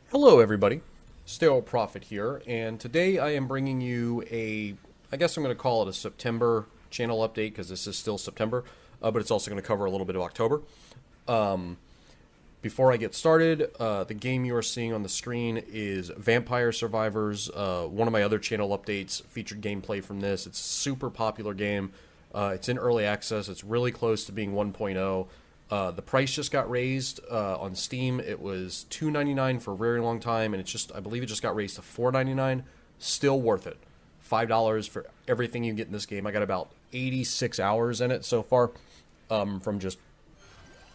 Hello, everybody. SterileProphet here, and today I am bringing you I guess I'm going to call it a September channel update because this is still September, but it's also going to cover a little bit of October. Before I get started, the game you are seeing on the screen is Vampire Survivors. One of my other channel updates featured gameplay from this. It's a super popular game. It's in early access. It's really close to being 1.0. The price just got raised on Steam. It was $2.99 for a very long time, and I believe it just got raised to $4.99. Still worth it. $5 for everything you get in this game. I got about 86 hours in it so far, from just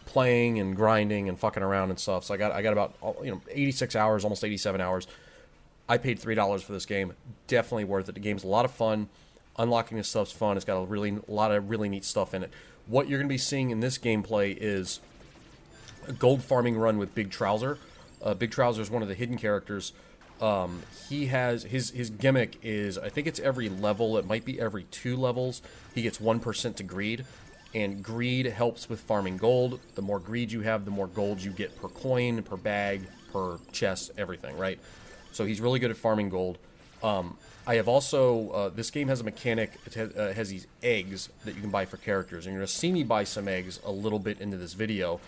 playing and grinding and fucking around and stuff. So I got about 86 hours, almost 87 hours. I paid $3 for this game. Definitely worth it. The game's a lot of fun. Unlocking this stuff's fun. It's got a lot of really neat stuff in it. What you're going to be seeing in this gameplay is a gold farming run with Big Trouser. Big Trouser is one of the hidden characters. He has his gimmick is, I think it's every level. It might be every 2 levels. He gets 1% to greed, and greed helps with farming gold. The more greed you have, the more gold you get per coin, per bag, per chest, everything, right? So he's really good at farming gold. I have also, this game has a mechanic. It has these eggs that you can buy for characters. And you're going to see me buy some eggs a little bit into this video.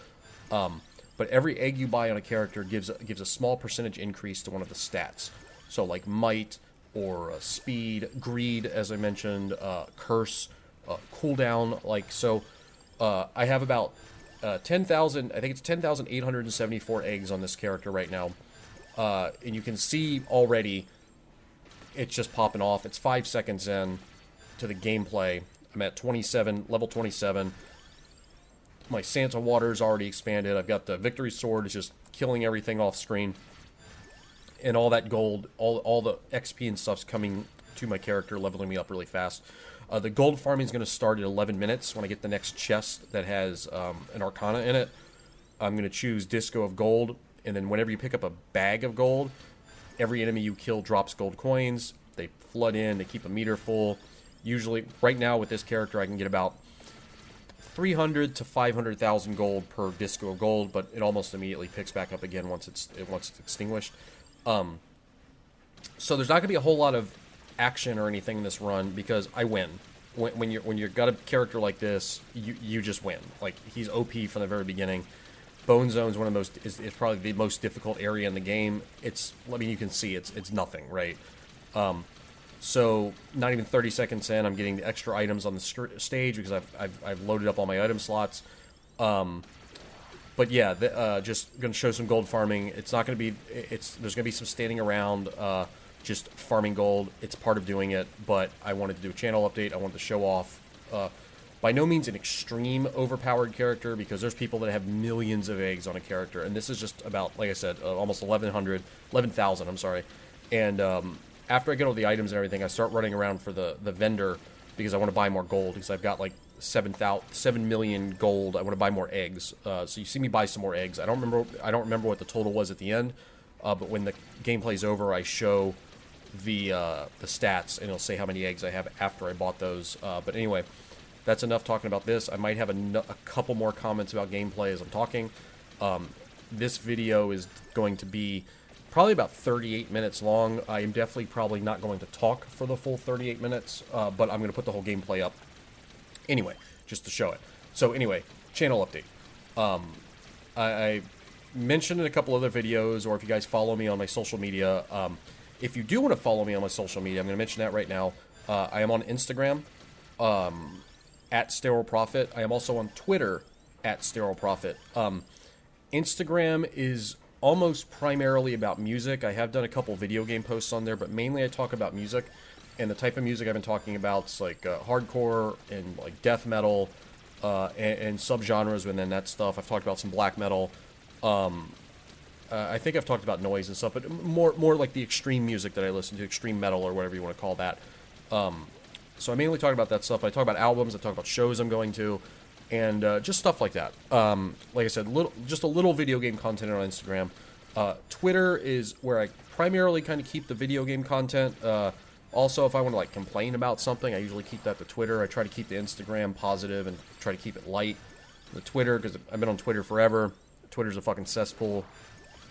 But every egg you buy on a character gives a small percentage increase to one of the stats. So like might, or speed, greed, as I mentioned, curse, cooldown. I have about 10,000, I think it's 10,874 eggs on this character right now. And you can see already it's just popping off. It's 5 seconds in to the gameplay. I'm at 27, level 27. My Santa water is already expanded. I've got the victory sword is just killing everything off screen. And all that gold, all the XP and stuff's coming to my character, leveling me up really fast. The gold farming is going to start at 11 minutes when I get the next chest that has an Arcana in it. I'm going to choose Disco of Gold, and then whenever you pick up a bag of gold, every enemy you kill drops gold coins. They flood in. They keep a meter full. Usually, right now with this character, I can get about 300 to 500,000 gold per disco of gold, but it almost immediately picks back up again once it's extinguished. So there's not going to be a whole lot of action or anything in this run because I win. When you've got a character like this, you just win. Like, he's OP from the very beginning. Bone Zone is one of the is probably the most difficult area in the game. You can see it's nothing, right? So not even 30 seconds in, I'm getting the extra items on the stage because I've loaded up all my item slots. But yeah, just gonna show some gold farming. It's not gonna be there's gonna be some standing around, just farming gold. It's part of doing it, but I wanted to do a channel update. I wanted to show off. By no means an extreme overpowered character, because there's people that have millions of eggs on a character, and this is just about, like I said, almost 11,000, I'm sorry. And after I get all the items and everything, I start running around for the vendor because I want to buy more gold, because I've got like 7 million gold. I want to buy more eggs. So you see me buy some more eggs. I don't remember what the total was at the end, but when the gameplay's over, I show the stats, and it'll say how many eggs I have after I bought those. But anyway, that's enough talking about this. I might have a couple more comments about gameplay as I'm talking. This video is going to be probably about 38 minutes long. I am definitely probably not going to talk for the full 38 minutes, but I'm going to put the whole gameplay up anyway, just to show it. So anyway, channel update. I mentioned in a couple other videos, or if you guys follow me on my social media, if you do want to follow me on my social media, I'm going to mention that right now. I am on Instagram, at SterileProphet. I am also on Twitter, at SterileProphet. Instagram is almost primarily about music. I have done a couple video game posts on there, but mainly I talk about music. And the type of music I've been talking about is like hardcore and like death metal, and subgenres within that stuff. I've talked about some black metal. I think I've talked about noise and stuff, but more like the extreme music that I listen to, extreme metal or whatever you want to call that. So I mainly talk about that stuff. I talk about albums, I talk about shows I'm going to, and just stuff like that. Like I said, just a little video game content on Instagram. Twitter is where I primarily kind of keep the video game content. Also, if I want to like complain about something, I usually keep that to Twitter. I try to keep the Instagram positive and try to keep it light. The Twitter, because I've been on Twitter forever. Twitter's a fucking cesspool.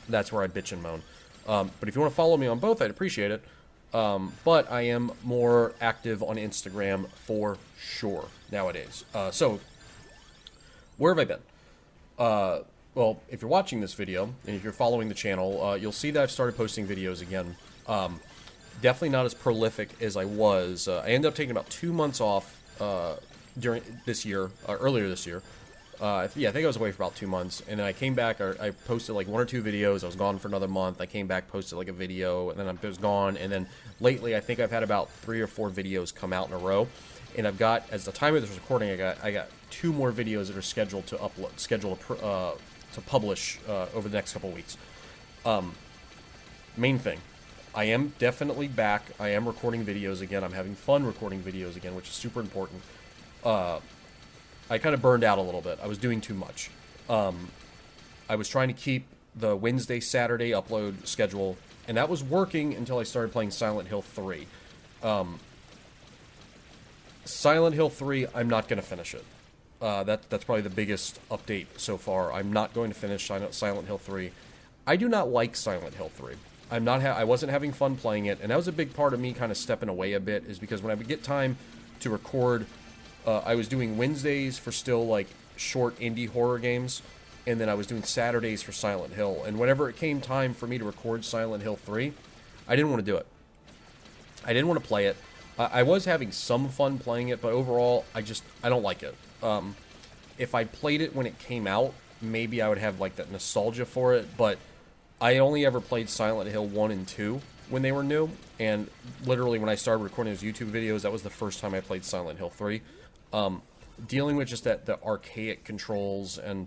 That's where I bitch and moan. But if you want to follow me on both, I'd appreciate it. But I am more active on Instagram for sure nowadays. So, where have I been? Well, if you're watching this video, and if you're following the channel, you'll see that I've started posting videos again. Definitely not as prolific as I was. I ended up taking about 2 months off during this year, earlier this year. Yeah, I think I was away for about 2 months, and then I came back. I posted like 1 or 2 videos. I was gone for another month. I came back, posted like a video, and then I was gone. And then lately, I think I've had about 3 or 4 videos come out in a row. And I've got, as the time of this recording, I got 2 more videos that are scheduled to upload, to publish over the next couple of weeks. Main thing, I am definitely back. I am recording videos again. I'm having fun recording videos again, which is super important. I kind of burned out a little bit. I was doing too much. I was trying to keep the Wednesday, Saturday upload schedule, and that was working until I started playing Silent Hill 3. Silent Hill 3, I'm not going to finish it. That's probably the biggest update so far. I'm not going to finish Silent Hill 3. I do not like Silent Hill 3. I wasn't having fun playing it, and that was a big part of me kind of stepping away a bit, is because when I would get time to record, I was doing Wednesdays for still like short indie horror games, and then I was doing Saturdays for Silent Hill. And whenever it came time for me to record Silent Hill 3, I didn't want to do it. I didn't want to play it. I was having some fun playing it, but overall, I don't like it. If I played it when it came out, maybe I would have like that nostalgia for it, but I only ever played Silent Hill 1 and 2 when they were new, and literally when I started recording those YouTube videos, that was the first time I played Silent Hill 3. Dealing with just the archaic controls, and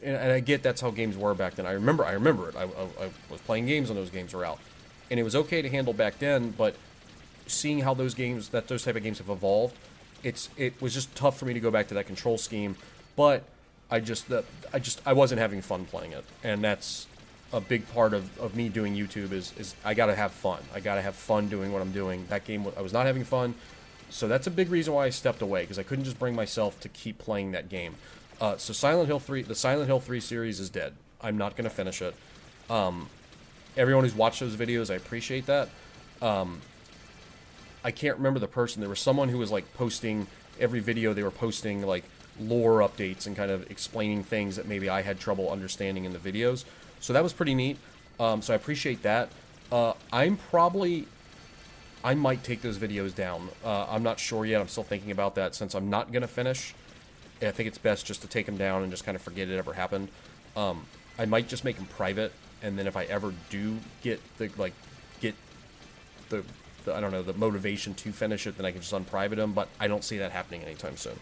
I get that's how games were back then. I remember it. I was playing games when those games were out, and it was okay to handle back then, but seeing how those type of games have evolved, it was just tough for me to go back to that control scheme. But I wasn't having fun playing it, and that's a big part of me doing YouTube is I gotta have fun. I gotta have fun doing what I'm doing. That game, I was not having fun, so that's a big reason why I stepped away, because I couldn't just bring myself to keep playing that game. So Silent Hill 3, the Silent Hill 3 series is dead. I'm not gonna finish it. Everyone who's watched those videos, I appreciate that. I can't remember the person. There was someone who was like posting every video. They were posting like lore updates and kind of explaining things that maybe I had trouble understanding in the videos. So that was pretty neat. So I appreciate that. I might take those videos down. I'm not sure yet. I'm still thinking about that, since I'm not going to finish. I think it's best just to take them down and just kind of forget it ever happened. I might just make them private, and then if I ever do get the I don't know, the motivation to finish it, then I can just unprivate them, but I don't see that happening anytime soon.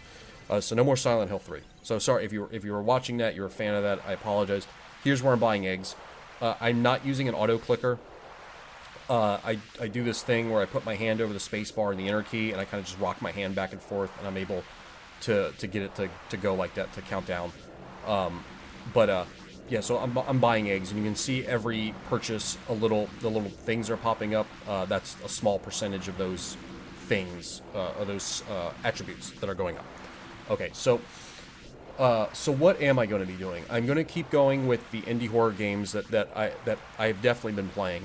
So no more Silent Hill 3. So sorry, if you were watching that, you're a fan of that, I apologize. Here's where I'm buying eggs. I'm not using an auto clicker. I do this thing where I put my hand over the space bar and the enter key, and I kind of just rock my hand back and forth, and I'm able to get it to go like that, to count down. Yeah, so I'm buying eggs, and you can see every purchase, the little things are popping up. That's a small percentage of those things, or those attributes that are going up. Okay, so what am I going to be doing? I'm going to keep going with the indie horror games that I've definitely been playing.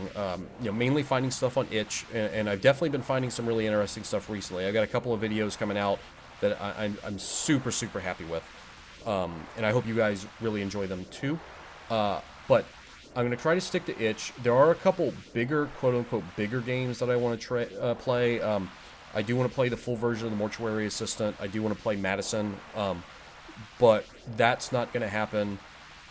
Mainly finding stuff on itch, and I've definitely been finding some really interesting stuff recently. I got a couple of videos coming out that I'm super happy with. And I hope you guys really enjoy them too. But I'm going to try to stick to itch. There are a couple bigger, quote-unquote, bigger games that I want to play. I do want to play the full version of the Mortuary Assistant. I do want to play Madison. But that's not going to happen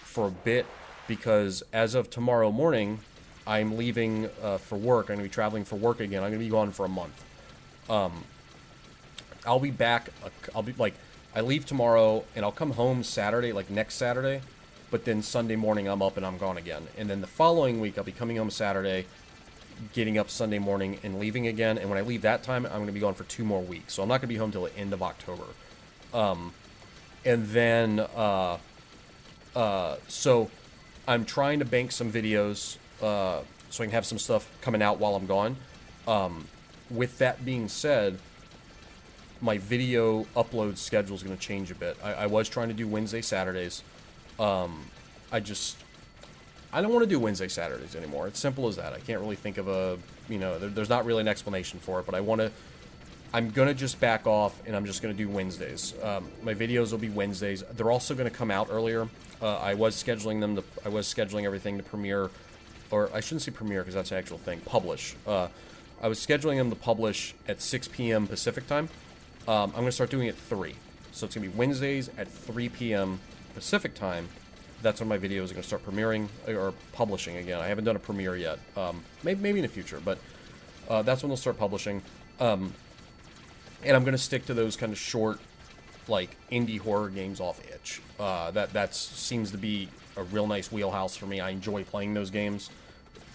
for a bit, because as of tomorrow morning, I'm leaving for work. I'm going to be traveling for work again. I'm going to be gone for a month. I'll be back. I leave tomorrow, and I'll come home Saturday, like next Saturday, but then Sunday morning I'm up and I'm gone again. And then the following week I'll be coming home Saturday, getting up Sunday morning, and leaving again. And when I leave that time, I'm going to be gone for 2 more weeks. So I'm not going to be home till the end of October. And then, so I'm trying to bank some videos so I can have some stuff coming out while I'm gone. With that being said, my video upload schedule is going to change a bit. I was trying to do Wednesday, Saturdays. I don't want to do Wednesday, Saturdays anymore. It's simple as that. I can't really think of a, there's not really an explanation for it, but I'm going to just back off, and I'm just going to do Wednesdays. My videos will be Wednesdays. They're also going to come out earlier. I was scheduling everything to premiere, or I shouldn't say premiere because that's the actual thing, publish. I was scheduling them to publish at 6 p.m. Pacific time. I'm going to start doing it at 3. So it's going to be Wednesdays at 3 p.m. Pacific time. That's when my videos are going to start premiering, or publishing again. I haven't done a premiere yet. Maybe in the future, but that's when they'll start publishing. And I'm going to stick to those kind of short, like, indie horror games off itch. That seems to be a real nice wheelhouse for me. I enjoy playing those games.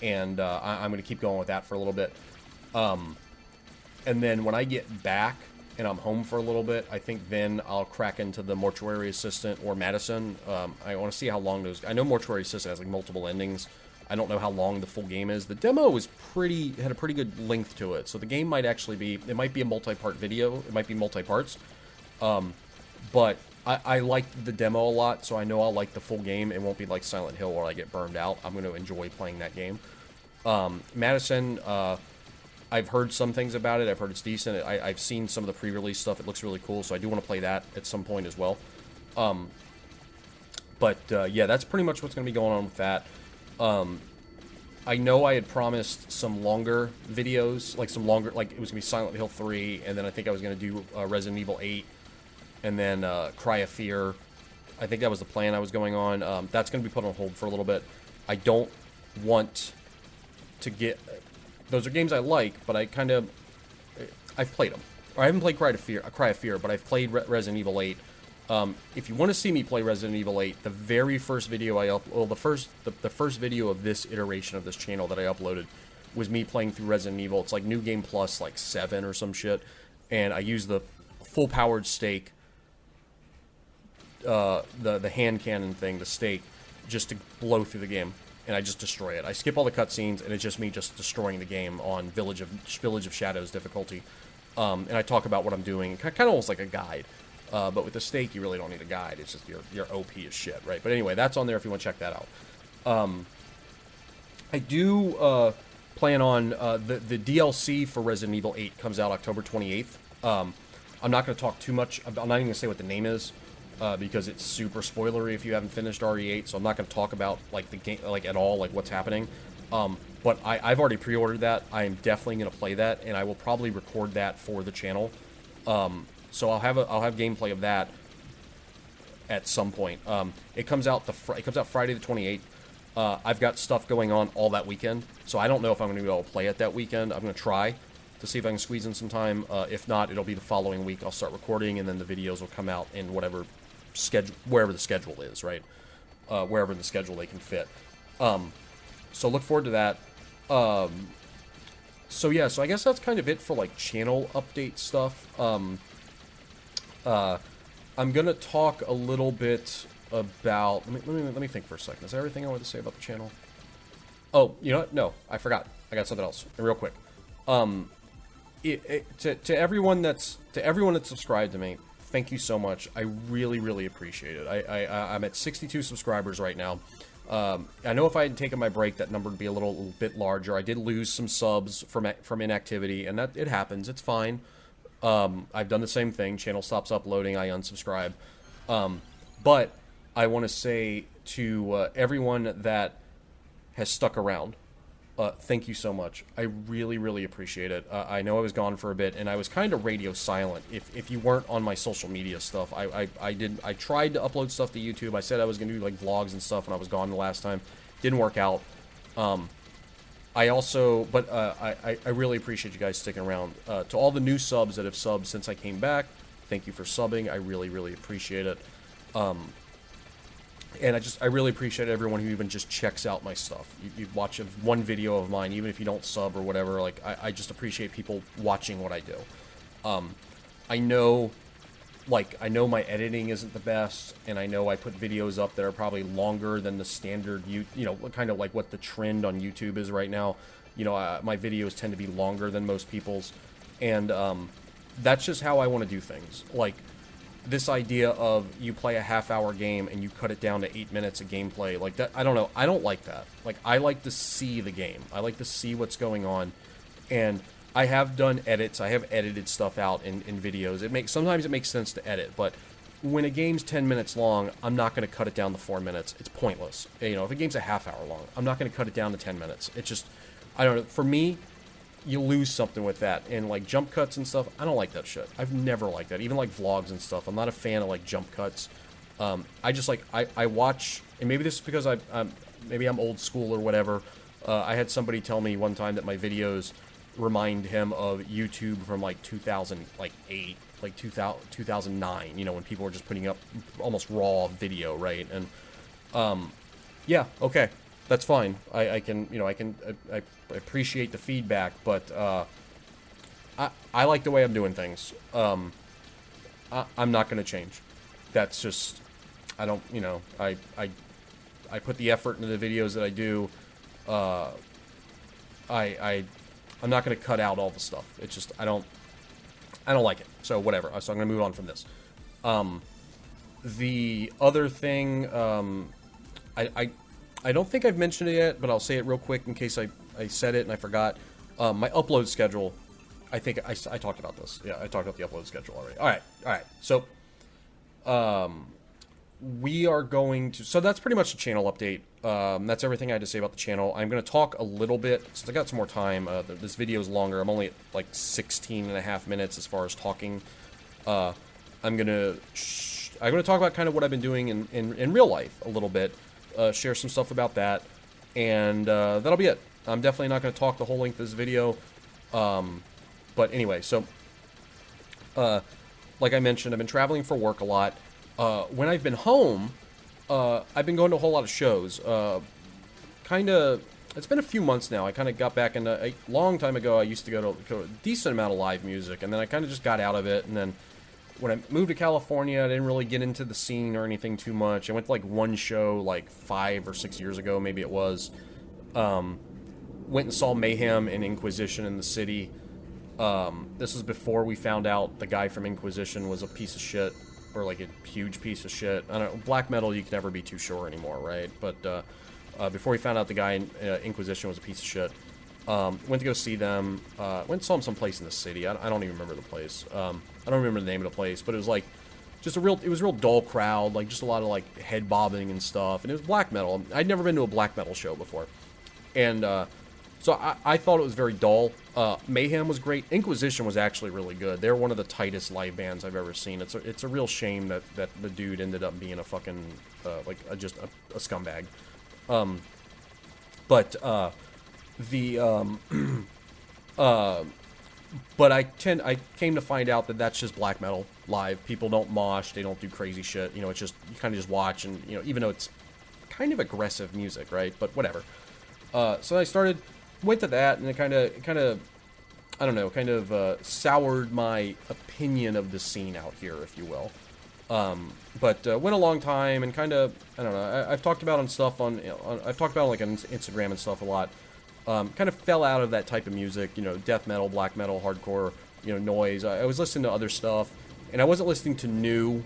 And I'm going to keep going with that for a little bit. And then when I get back and I'm home for a little bit, I think then I'll crack into the Mortuary Assistant or Madison. I want to see how long those... I know Mortuary Assistant has like multiple endings. I don't know how long the full game is. The demo was had a pretty good length to it. So the game might actually be... It might be a multi-part video. It might be multi-parts. But I liked the demo a lot, so I know I'll like the full game. It won't be like Silent Hill where I get burned out. I'm going to enjoy playing that game. Madison... I've heard some things about it. I've heard it's decent. I've seen some of the pre-release stuff. It looks really cool, so I do want to play that at some point as well. Yeah, that's pretty much what's going to be going on with that. I know I had promised some longer videos, like it was going to be Silent Hill 3, and then I think I was going to do Resident Evil 8, and then Cry of Fear. I think that was the plan I was going on. That's going to be put on hold for a little bit. I don't want to get... Those are games I like, but I've played them. Or I haven't played Cry of Fear, but I've played Resident Evil 8. If you want to see me play Resident Evil 8, the very first video the first video of this iteration of this channel that I uploaded was me playing through Resident Evil. It's like New Game Plus, like 7 or some shit, and I used the full-powered stake, the hand cannon thing, the stake, just to blow through the game. And I just destroy it. I skip all the cutscenes, and it's just me just destroying the game on Village of Shadows difficulty. And I talk about what I'm doing, kind of almost like a guide. But with the stake, you really don't need a guide. It's just your OP as shit, right? But anyway, that's on there if you want to check that out. I do plan on the DLC for Resident Evil 8 comes out October 28th. I'm not going to talk too much. I'm not even going to say what the name is. Because it's super spoilery if you haven't finished RE8, so I'm not going to talk about like the game, like at all, like what's happening. But I've already pre-ordered that. I am definitely going to play that, and I will probably record that for the channel. So I'll have gameplay of that at some point. It comes out Friday the 28th. I've got stuff going on all that weekend, so I don't know if I'm going to be able to play it that weekend. I'm going to try to see if I can squeeze in some time. If not, it'll be the following week. I'll start recording, and then the videos will come out in whatever schedule, wherever the schedule is, right? Wherever in the schedule they can fit. So look forward to that. So yeah, so I guess that's kind of it for like channel update stuff. I'm gonna talk a little bit about. Let me think for a second. Is that everything I wanted to say about the channel? Oh, you know what? No, I forgot. I got something else. Real quick. To everyone that's subscribed to me, thank you so much. I really appreciate it. I'm at 62 subscribers right now. I know if I had taken my break, that number would be a little bit larger. I did lose some subs from inactivity, and that it happens. It's fine. I've done the same thing. Channel stops uploading, I unsubscribe. But I want to say to everyone that has stuck around, thank you so much. I really appreciate it. I know I was gone for a bit, and I was kind of radio silent. If you weren't on my social media stuff, I tried to upload stuff to YouTube. I said I was going to do like vlogs and stuff when I was gone the last time. Didn't work out. I really appreciate you guys sticking around. To all the new subs that have subbed since I came back, thank you for subbing. I really appreciate it. And I really appreciate everyone who even just checks out my stuff. You watch one video of mine, even if you don't sub or whatever. Like I just appreciate people watching what I do. I know my editing isn't the best, and I know I put videos up that are probably longer than the standard, kind of like what the trend on YouTube is right now. My videos tend to be longer than most people's, and that's just how I want to do things. Like, this idea of you play a half-hour game and you cut it down to 8 minutes of gameplay, like that, I don't know, I don't like that. Like, I like to see the game. I like to see what's going on, and I have done edits. I have edited stuff out in videos. Sometimes it makes sense to edit, but when a game's 10 minutes long, I'm not going to cut it down to 4 minutes. It's pointless. You know, if a game's a half hour long, I'm not going to cut it down to 10 minutes. It's just, I don't know, for me, you lose something with that. And like jump cuts and stuff, I don't like that shit. I've never liked that. Even like vlogs and stuff, I'm not a fan of like jump cuts. I just like, I watch, and maybe this is because maybe I'm old school or whatever. I had somebody tell me one time that my videos remind him of YouTube from like 2008, like 2009, you know, when people were just putting up almost raw video, right? And yeah, okay, that's fine. I can, you know, I appreciate the feedback, but I like the way I'm doing things. I'm not going to change. That's just, I don't, you know, I put the effort into the videos that I do. I'm not going to cut out all the stuff. It's just, I don't like it. So whatever. So I'm going to move on from this. The other thing, I don't think I've mentioned it yet, but I'll say it real quick in case I said it and I forgot. My upload schedule, I think I talked about this. Yeah, I talked about the upload schedule already. All right. So, we are going to... So that's pretty much the channel update. That's everything I had to say about the channel. I'm going to talk a little bit, since I got some more time. This video is longer. I'm only at like 16 and a half minutes as far as talking. I'm going to talk about kind of what I've been doing in real life a little bit. Share some stuff about that. And that'll be it. I'm definitely not going to talk the whole length of this video. But anyway, so... like I mentioned, I've been traveling for work a lot. When I've been home, I've been going to a whole lot of shows. It's been a few months now. I kind of got back into, a long time ago, I used to go to a decent amount of live music, and then I kind of just got out of it, and then when I moved to California, I didn't really get into the scene or anything too much. I went to like one show like 5 or 6 years ago, maybe it was. Went and saw Mayhem and Inquisition in the city. This was before we found out the guy from Inquisition was a piece of shit. Or like a huge piece of shit. I don't know, black metal you can never be too sure anymore, right? But before we found out the guy in Inquisition was a piece of shit, went to go see them. Went and saw him someplace in the city. I don't even remember the place. I don't remember the name of the place, but it was like just it was a real dull crowd, like just a lot of like head bobbing and stuff. And it was black metal. I'd never been to a black metal show before, and so I thought it was very dull. Mayhem was great. Inquisition was actually really good. They're one of the tightest live bands I've ever seen. It's a real shame that the dude ended up being a fucking just a scumbag. But I came to find out that that's just black metal live. People don't mosh. They don't do crazy shit. You know, it's just you kind of just watch, and you know, even though it's kind of aggressive music, right? But whatever. So I went to that, and it kind of, I don't know, kind of soured my opinion of the scene out here, if you will. But went a long time, and kind of, I don't know, I've talked about on stuff I've talked about like on Instagram and stuff a lot. Kind of fell out of that type of music, you know, death metal, black metal, hardcore, you know, noise. I was listening to other stuff, and I wasn't listening to new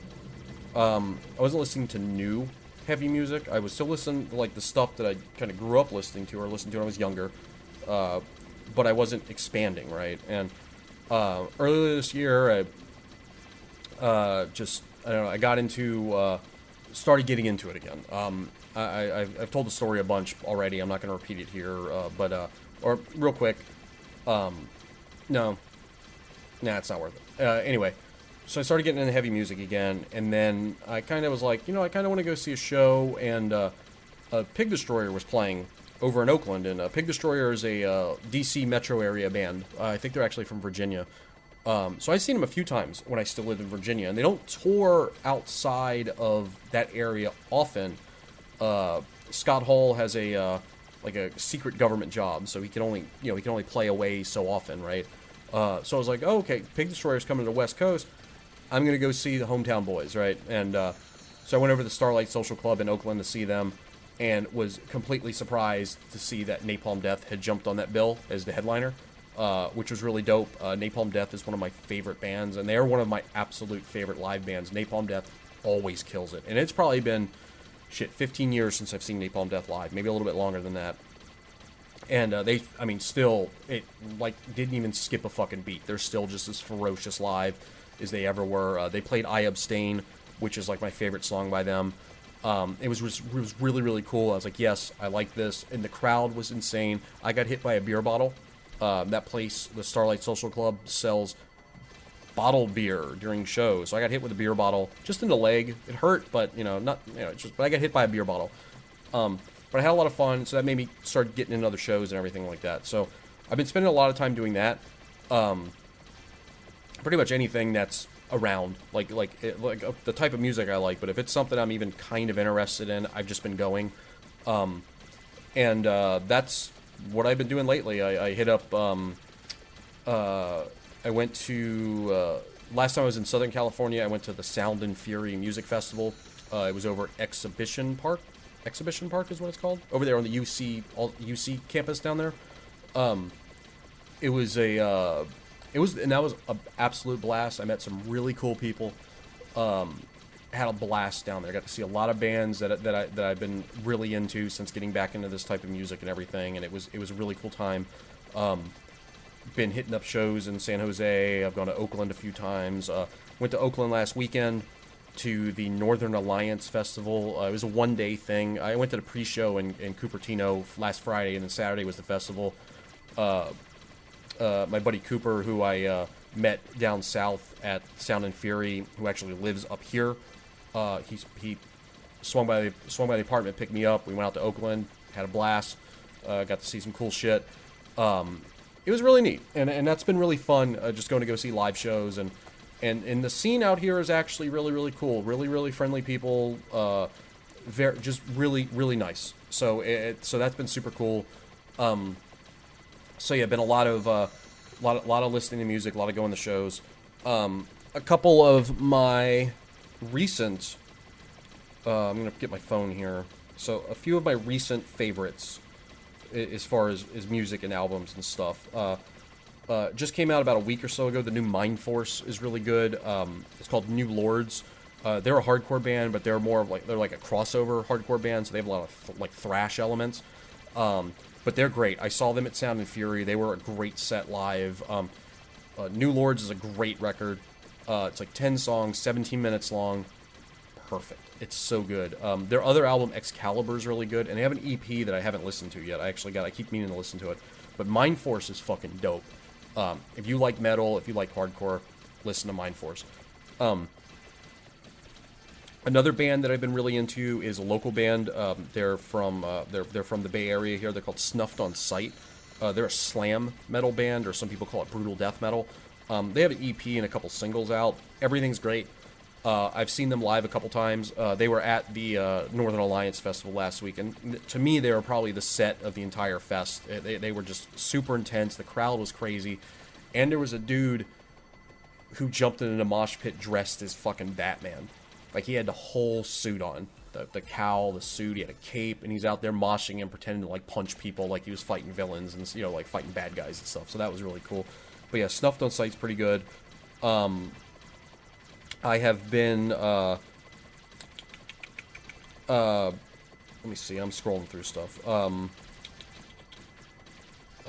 heavy music. I was still listening to like the stuff that I kind of grew up listening to or listened to when I was younger. But I wasn't expanding, right? And earlier this year, I don't know, I got into, started getting into it again. I've told the story a bunch already. I'm not going to repeat it here, or real quick. No, it's not worth it. Anyway, so I started getting into heavy music again, and then I kind of was like, you know, I kind of want to go see a show, and Pig Destroyer was playing over in Oakland, and Pig Destroyer is a DC metro area band. I think they're actually from Virginia. So I've seen them a few times when I still lived in Virginia, and they don't tour outside of that area often. Scott Hall has a secret government job, so he can only play away so often, right? So I was like, oh, okay, Pig Destroyer's coming to the West Coast. I'm gonna go see the Hometown Boys, right? And so I went over to the Starlight Social Club in Oakland to see them, and was completely surprised to see that Napalm Death had jumped on that bill as the headliner. which was really dope. Napalm Death is one of my favorite bands, and they're one of my absolute favorite live bands. Napalm Death always kills it, and it's probably been, 15 years since I've seen Napalm Death live, maybe a little bit longer than that. And still, it, didn't even skip a fucking beat. They're still just as ferocious live as they ever were. They played I Abstain, which is, my favorite song by them. It was really, really cool. I was like, yes, I like this. And the crowd was insane. I got hit by a beer bottle. That place, the Starlight Social Club, sells bottled beer during shows. So I got hit with a beer bottle just in the leg. It hurt, but, but I got hit by a beer bottle. But I had a lot of fun, so that made me start getting into other shows and everything like that. So I've been spending a lot of time doing that. Pretty much anything that's around, like the type of music I like. But if it's something I'm even kind of interested in, I've just been going. That's what I've been doing lately. I hit up. I went to last time I was in Southern California. I went to the Sound and Fury Music Festival. It was over at Exhibition Park. Exhibition Park is what it's called, over there on the UC campus down there. And that was an absolute blast. I met some really cool people. Had a blast down there. Got to see a lot of bands that I've been really into since getting back into this type of music and everything, and it was a really cool time. Been hitting up shows in San Jose. I've gone to Oakland a few times. Went to Oakland last weekend to the Northern Alliance Festival. It was a one-day thing. I went to the pre-show in Cupertino last Friday, and then Saturday was the festival. My buddy Cooper, who I met down south at Sound and Fury, who actually lives up here, he swung by the apartment, picked me up. We went out to Oakland, had a blast, got to see some cool shit. It was really neat, and that's been really fun, just going to go see live shows. And the scene out here is actually really, really cool. Really, really friendly people. Just really, really nice. So so that's been super cool. So yeah, been a lot of listening to music, a lot of going to shows. A couple of my recent. I'm gonna get my phone here. So a few of my recent favorites, as far as music and albums and stuff. Just came out about a week or so ago. The new Mind Force is really good. It's called New Lords. They're a hardcore band, but they're more of they're like a crossover hardcore band, so they have a lot of thrash elements. But they're great. I saw them at Sound and Fury. They were a great set live. New Lords is a great record. It's 10 songs, 17 minutes long. Perfect. It's so good. Their other album, Excalibur, is really good, and they have an EP that I haven't listened to yet. I keep meaning to listen to it. But Mind Force is fucking dope. If you like metal, if you like hardcore, listen to Mind Force. Another band that I've been really into is a local band. They're from the Bay Area here. They're called Snuffed on Sight. They're a slam metal band, or some people call it brutal death metal. They have an EP and a couple singles out. Everything's great. I've seen them live a couple times. They were at the Northern Alliance Festival last week, and to me, they were probably the set of the entire fest. They were just super intense. The crowd was crazy, and there was a dude who jumped into the mosh pit dressed as fucking Batman. He had the whole suit on, the cowl, the suit. He had a cape, and he's out there moshing and pretending to punch people like he was fighting villains and fighting bad guys and stuff. So that was really cool. But yeah, Snuffed on Sight's pretty good. I have been, let me see, I'm scrolling through stuff.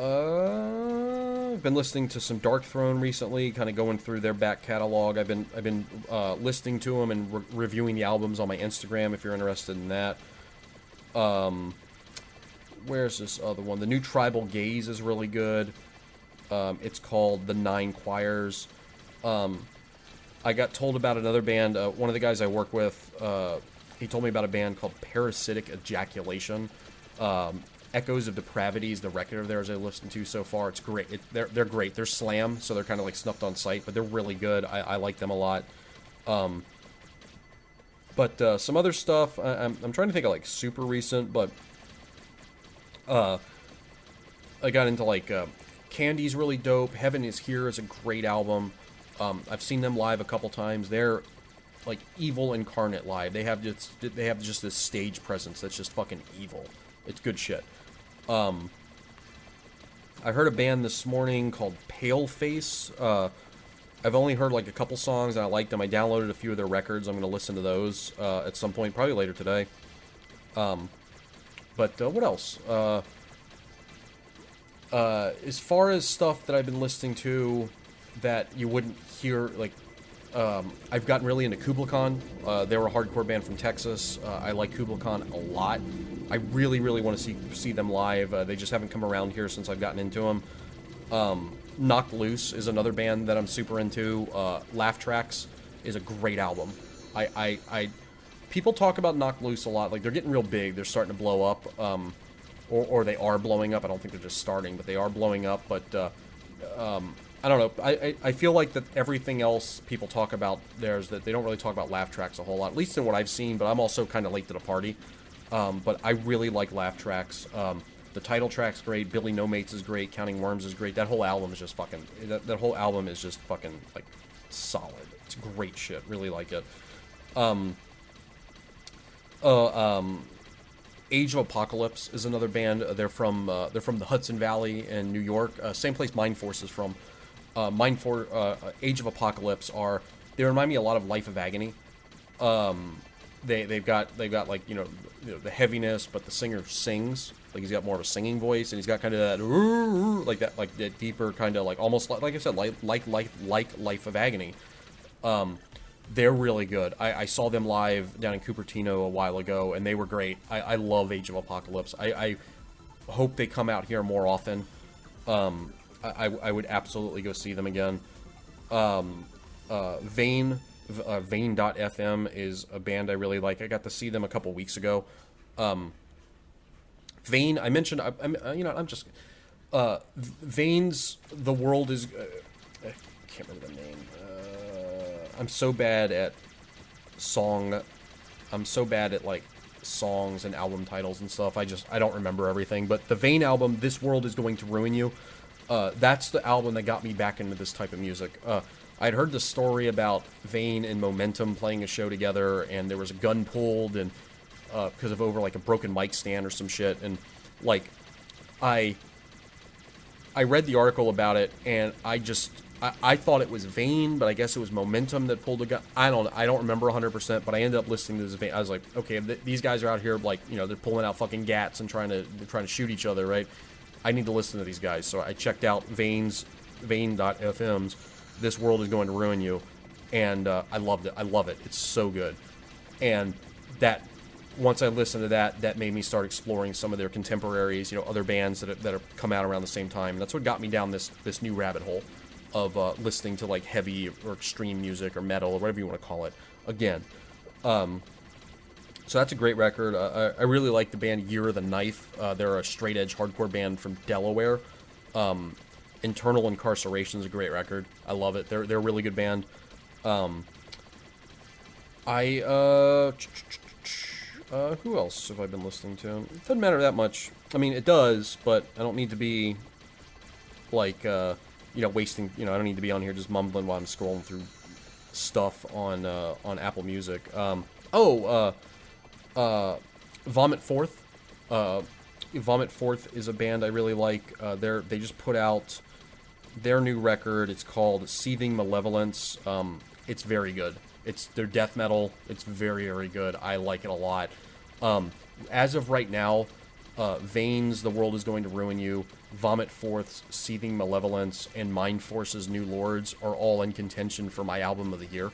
I've been listening to some Dark Throne recently, kind of going through their back catalog. I've been listening to them and reviewing the albums on my Instagram if you're interested in that. Where's this other one? The new Tribal Gaze is really good. It's called The Nine Choirs. I got told about another band. One of the guys I work with, he told me about a band called Parasitic Ejaculation. Echoes of Depravity is the record of theirs I listened to so far. It's great. They're great. They're slam, so they're kind of Snuffed on Sight, but they're really good. I like them a lot. But some other stuff, I'm trying to think of super recent, but I got into Candy's really dope. Heaven is Here is a great album. I've seen them live a couple times. They're evil incarnate live. They have just this stage presence that's just fucking evil. It's good shit. I heard a band this morning called Paleface. I've only heard like a couple songs and I liked them. I downloaded a few of their records. I'm going to listen to those at some point, probably later today. But what else? As far as stuff that I've been listening to that you wouldn't hear, like, I've gotten really into Kubla Khan. They were a hardcore band from Texas. I like Kubla Khan a lot. I really, really want to see them live. They just haven't come around here since I've gotten into them. Knocked Loose is another band that I'm super into. Laugh Tracks is a great album. People talk about Knocked Loose a lot. Like, they're getting real big. They're starting to blow up. Or they are blowing up. I don't think they're just starting, but they are blowing up. But I don't know. I feel like that everything else people talk about theirs, that they don't really talk about Laugh Tracks a whole lot, at least in what I've seen, but I'm also kind of late to the party. But I really like Laugh Tracks. The title track's great. Billy No Mates is great. Counting Worms is great. That whole album is just fucking... That whole album is just fucking, like, solid. It's great shit. Really like it. Age of Apocalypse is another band. They're from the Hudson Valley in New York. Same place Mind Force is from. Age of Apocalypse they remind me a lot of Life of Agony. They've got like, you know, the heaviness, but the singer sings. Like, he's got more of a singing voice, and he's got kind of that like that deeper kind of, like, almost like I said, like Life of Agony. They're really good. I saw them live down in Cupertino a while ago, and they were great. I love Age of Apocalypse. I hope they come out here more often. I would absolutely go see them again. Vane.fm is a band I really like. I got to see them a couple weeks ago. Vane, I mentioned, Vane's The World is... I can't remember the name. I'm so bad at like songs and album titles and stuff. I don't remember everything. But the Vane album, This World Is Going to Ruin You, that's the album that got me back into this type of music. I'd heard the story about Vane and Momentum playing a show together, and there was a gun pulled, and because of over like a broken mic stand or some shit, and like I read the article about it, and I thought it was Vane, but I guess it was Momentum that pulled the gun. I don't remember 100%, but I ended up listening to this Vane. I was like, okay, these guys are out here, like, you know, they're pulling out fucking gats and trying to shoot each other, right? I need to listen to these guys. So I checked out Vane.fm's This World Is Going to Ruin You, and I loved it. I love it. It's so good. And that, once I listened to that made me start exploring some of their contemporaries, you know, other bands that have come out around the same time. And that's what got me down this new rabbit hole of listening to, like, heavy or extreme music or metal or whatever you want to call it again. So that's a great record. I really like the band Year of the Knife. They're a straight edge hardcore band from Delaware. Internal Incarceration is a great record. I love it. They're a really good band. Who else have I been listening to? It doesn't matter that much. I mean, it does, but I don't need to be like wasting. I don't need to be on here just mumbling while I'm scrolling through stuff on Apple Music. Vomit Forth. Vomit Forth is a band I really like. They just put out their new record. It's called Seething Malevolence. It's very good. It's their death metal. It's very, very good. I like it a lot. As of right now, Vane's The World Is Going to Ruin You, Vomit Forth's Seething Malevolence, and Mind Force's New Lords are all in contention for my album of the year.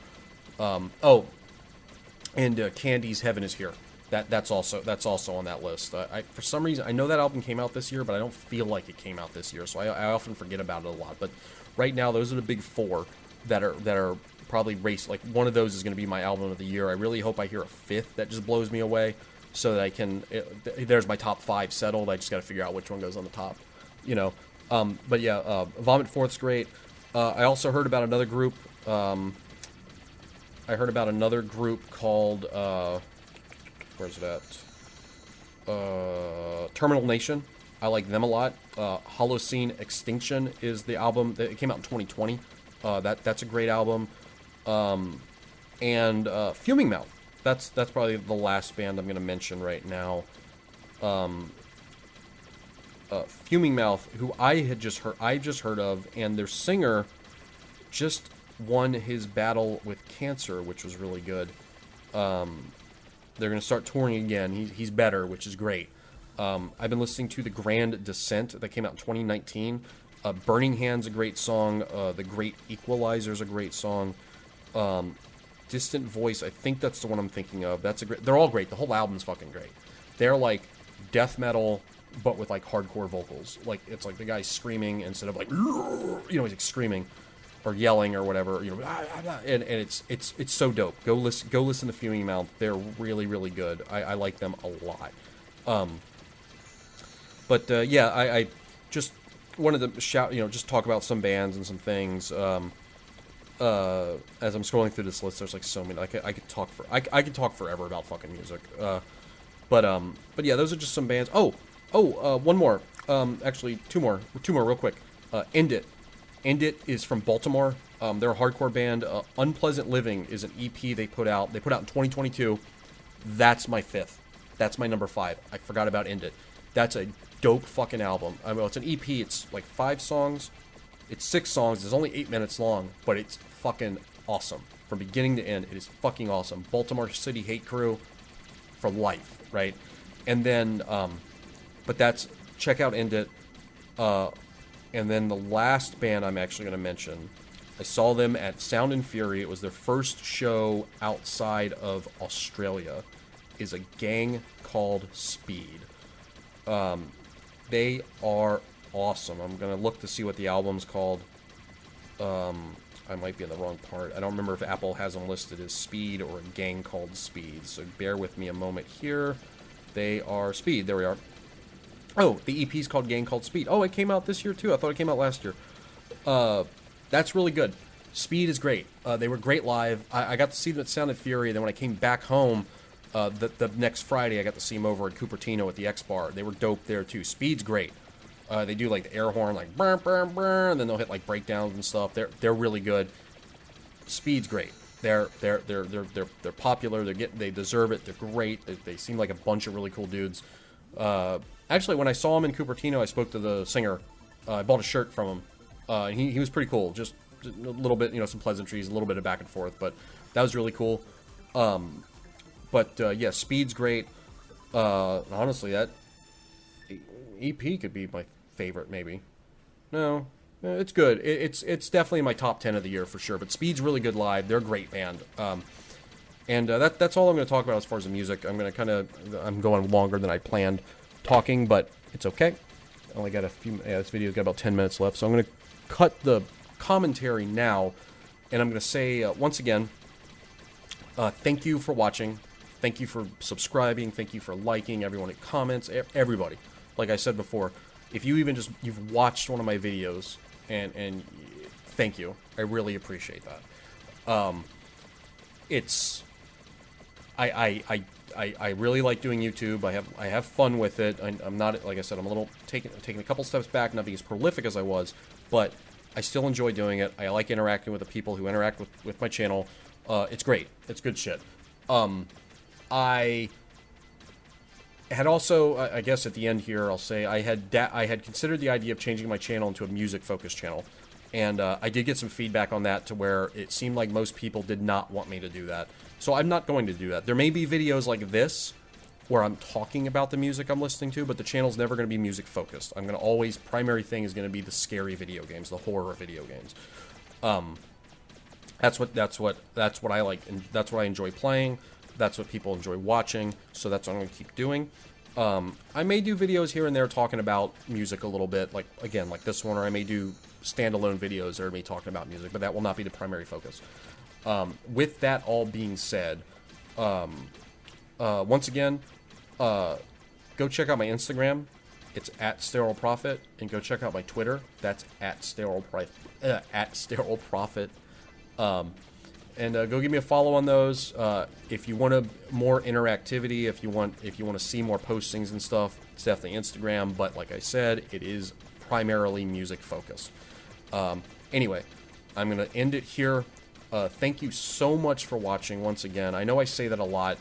Candy's Heaven Is Here. That's also on that list. For some reason, I know that album came out this year, but I don't feel like it came out this year, so I often forget about it a lot. But right now, those are the big four that are probably race. Like, one of those is going to be my album of the year. I really hope I hear a fifth that just blows me away, so that I can. There's my top five settled. I just got to figure out which one goes on the top. But yeah, Vomit Forth's great. I also heard about another group. I heard about another group called. Where's it at? Terminal Nation. I like them a lot. Holocene Extinction is the album. It came out in 2020. That's a great album. And Fuming Mouth. That's probably the last band I'm going to mention right now. Fuming Mouth, who I've just heard of, and their singer just won his battle with cancer, which was really good. They're going to start touring again. He's better, which is great. I've been listening to The Grand Descent that came out in 2019. Burning Hand's a great song. The Great Equalizer's a great song. Distant Voice, I think that's the one I'm thinking of. They're all great. The whole album's fucking great. They're like death metal, but with like hardcore vocals. Like it's like the guy screaming instead of like, he's like screaming or yelling or whatever. And it's so dope. Go listen to Fuming Mouth. They're really, really good. I like them a lot. I just wanted to shout, just talk about some bands and some things. As I'm scrolling through this list, there's like so many. I could talk forever about fucking music. But yeah, those are just some bands. One more. Actually, two more real quick. End It. End It is from Baltimore. They're a hardcore band. Unpleasant Living is an EP they put out. They put out in 2022. That's my fifth. That's my number 5. I forgot about End It. That's a dope fucking album. I mean, it's an EP. It's like 5 songs. It's 6 songs. It's only 8 minutes long, but it's fucking awesome. From beginning to end, it is fucking awesome. Baltimore City Hate Crew for life, right? And then, check out End It. And then the last band I'm actually going to mention, I saw them at Sound and Fury. It was their first show outside of Australia. Is a gang called Speed. They are awesome. I'm going to look to see what the album's called. I might be in the wrong part. I don't remember if Apple has them listed as Speed or a gang called Speed. So bear with me a moment here. They are Speed. There we are. Oh, the EP's called Gang Called Speed. Oh, it came out this year too. I thought it came out last year. That's really good. Speed is great. They were great live. I got to see them at Sound and Fury. Then when I came back home, the next Friday, I got to see them over at Cupertino at the X Bar. They were dope there too. Speed's great. They do like the air horn, like brr, brr, brr, and then they'll hit like breakdowns and stuff. They're really good. Speed's great. They're popular. They deserve it. They're great. They seem like a bunch of really cool dudes. Actually, when I saw him in Cupertino, I spoke to the singer. I bought a shirt from him. He was pretty cool. Just a little bit, some pleasantries, a little bit of back and forth, but that was really cool. Yeah, Speed's great. Honestly, that EP could be my favorite, maybe. No, it's good. It's definitely in my top 10 of the year for sure. But Speed's really good live. They're a great band. That's all I'm going to talk about as far as the music. I'm going longer than I planned talking, but it's okay. I only got a few. Yeah, this video's got about 10 minutes left, so I'm going to cut the commentary now, and I'm going to say once again, thank you for watching. Thank you for subscribing. Thank you for liking. Everyone that comments. Everybody. Like I said before, if you even you've watched one of my videos, and thank you. I really appreciate that. I really like doing YouTube. I have fun with it. I'm not, like I said, I'm a little taking a couple steps back, not being as prolific as I was, but I still enjoy doing it. I like interacting with the people who interact with my channel. It's great. It's good shit. I had also, I guess at the end here, I'll say I had considered the idea of changing my channel into a music-focused channel, and I did get some feedback on that to where it seemed like most people did not want me to do that. So I'm not going to do that. There may be videos like this where I'm talking about the music I'm listening to, but the channel's never going to be music-focused. I'm going to always, primary thing is going to be the scary video games, the horror video games. That's what I like, and that's what I enjoy playing. That's what people enjoy watching, so that's what I'm going to keep doing. I may do videos here and there talking about music a little bit, like this one, or I may do standalone videos that are me talking about music, but that will not be the primary focus. With that all being said, once again, go check out my Instagram. It's at SterileProphet, and go check out my Twitter. That's at SterileProphet. And go give me a follow on those. If you want more interactivity, if you want to see more postings and stuff, it's definitely Instagram. But like I said, it is primarily music focused. Anyway, I'm gonna end it here. Thank you so much for watching once again. I know I say that a lot.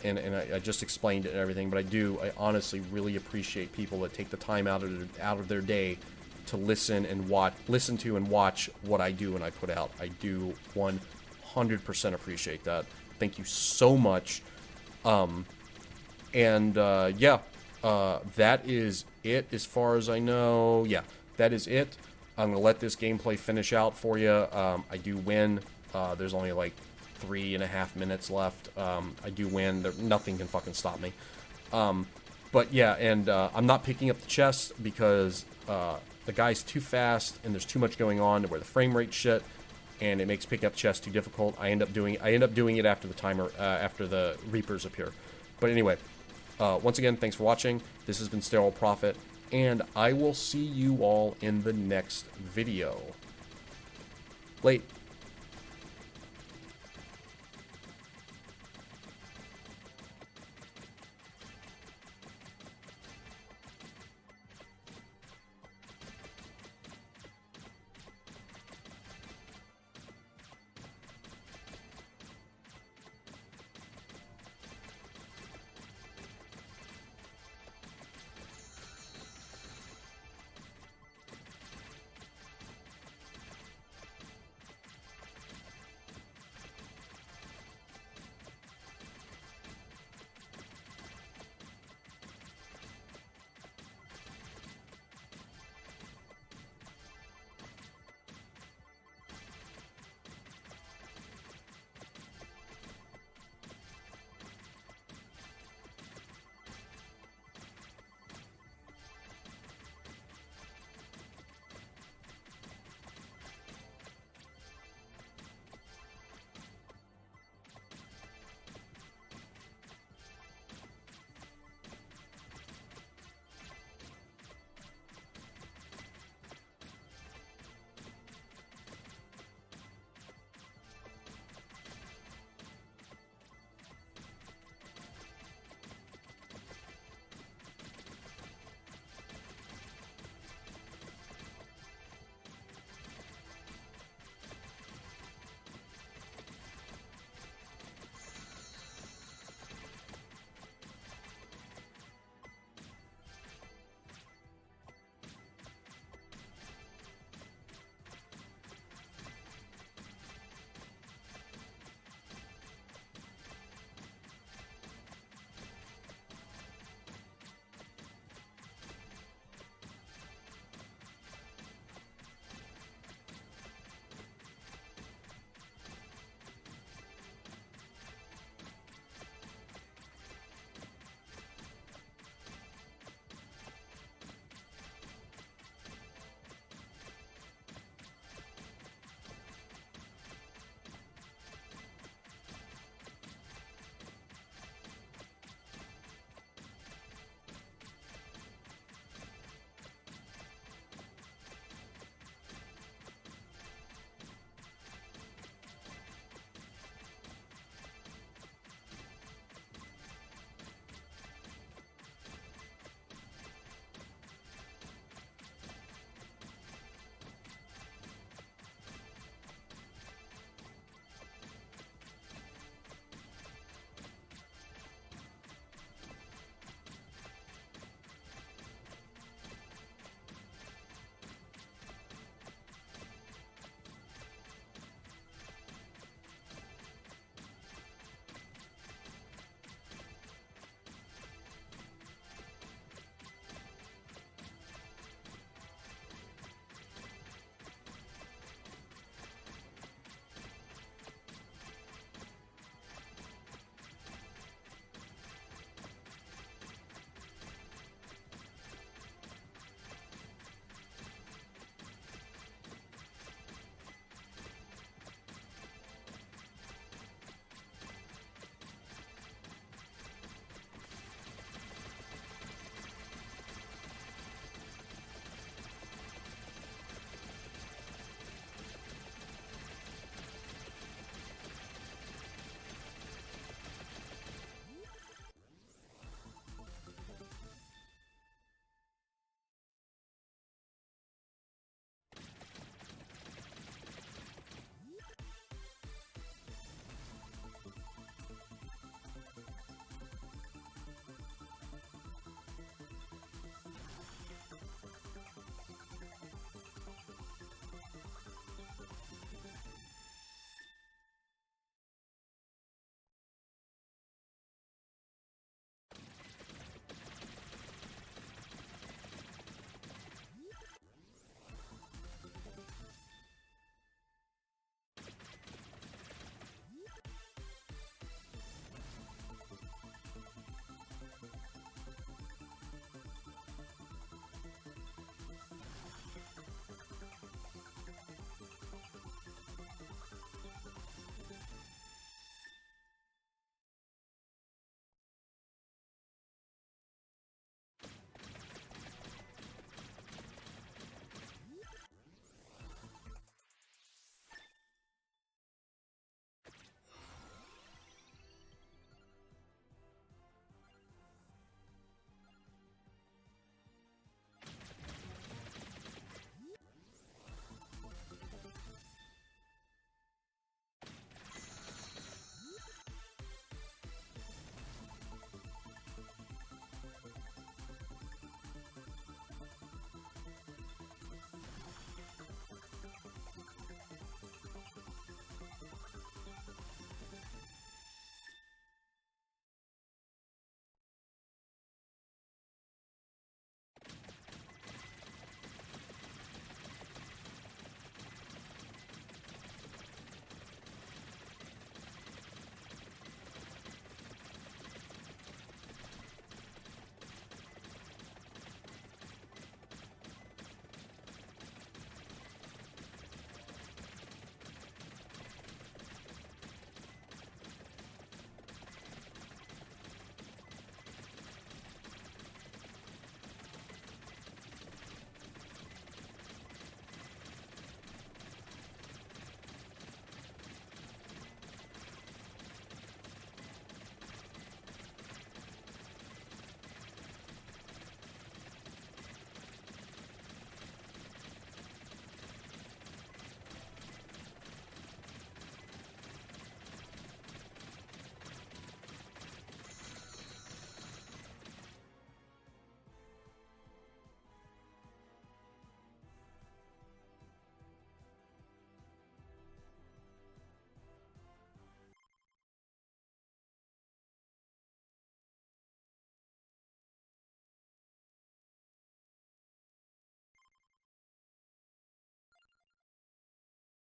and I just explained it and everything, but I honestly really appreciate people that take the time out of their day to listen to and watch what I do and I put out. I do 100% appreciate that. Thank you so much. Yeah, that is it as far as I know. Yeah, that is it. I'm gonna let this gameplay finish out for you. I do win. There's only like 3.5 minutes left. I do win. Nothing can fucking stop me. But yeah, and I'm not picking up the chest because the guy's too fast and there's too much going on to where the frame rate shit, and it makes picking up the chest too difficult. I end up doing it after the timer, after the Reapers appear. But anyway, once again, thanks for watching. This has been SterileProphet, and I will see you all in the next video. Late.